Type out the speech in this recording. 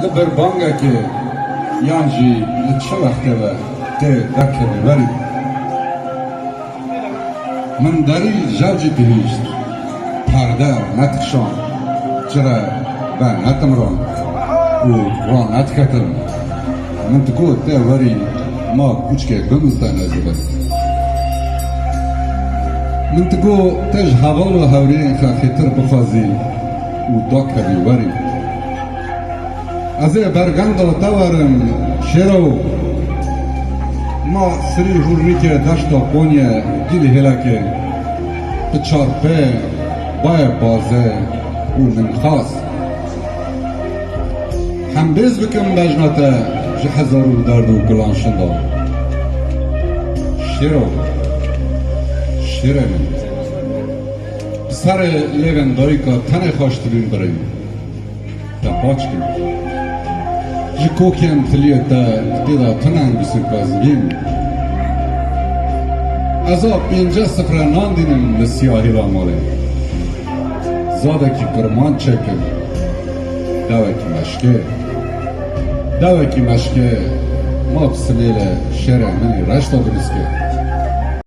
لبربانگا که یانجی لچه وقته و ده دکه ببری من داری جوجی بهیشت پرده نتخشان چرا با نتمران و ران نتکتن من تکو ده وری ما کوچکه گمزده نزده من تقول تج حوال و هوري خاطر بخوازي ودوك بيوري ازي برغندو تاورم شيرو ما سري هوريكي داشتو قونيا جيلي هلاكي بچارپه باي بازه و من خاص هم بيز بكم بجناته جهزارو دردو گلان شندو شيرو شیرم سر لیون داری که تنه خواشترین بریم تا پاچ کن جی کوکیم تلیه تا دیده تنه بسیم کازگیم ازا 50 نان دینم لسیاهی را ماله زاده که گرمان چکن دوه که مشکه ما بسلیل شیره منی رشتا درست که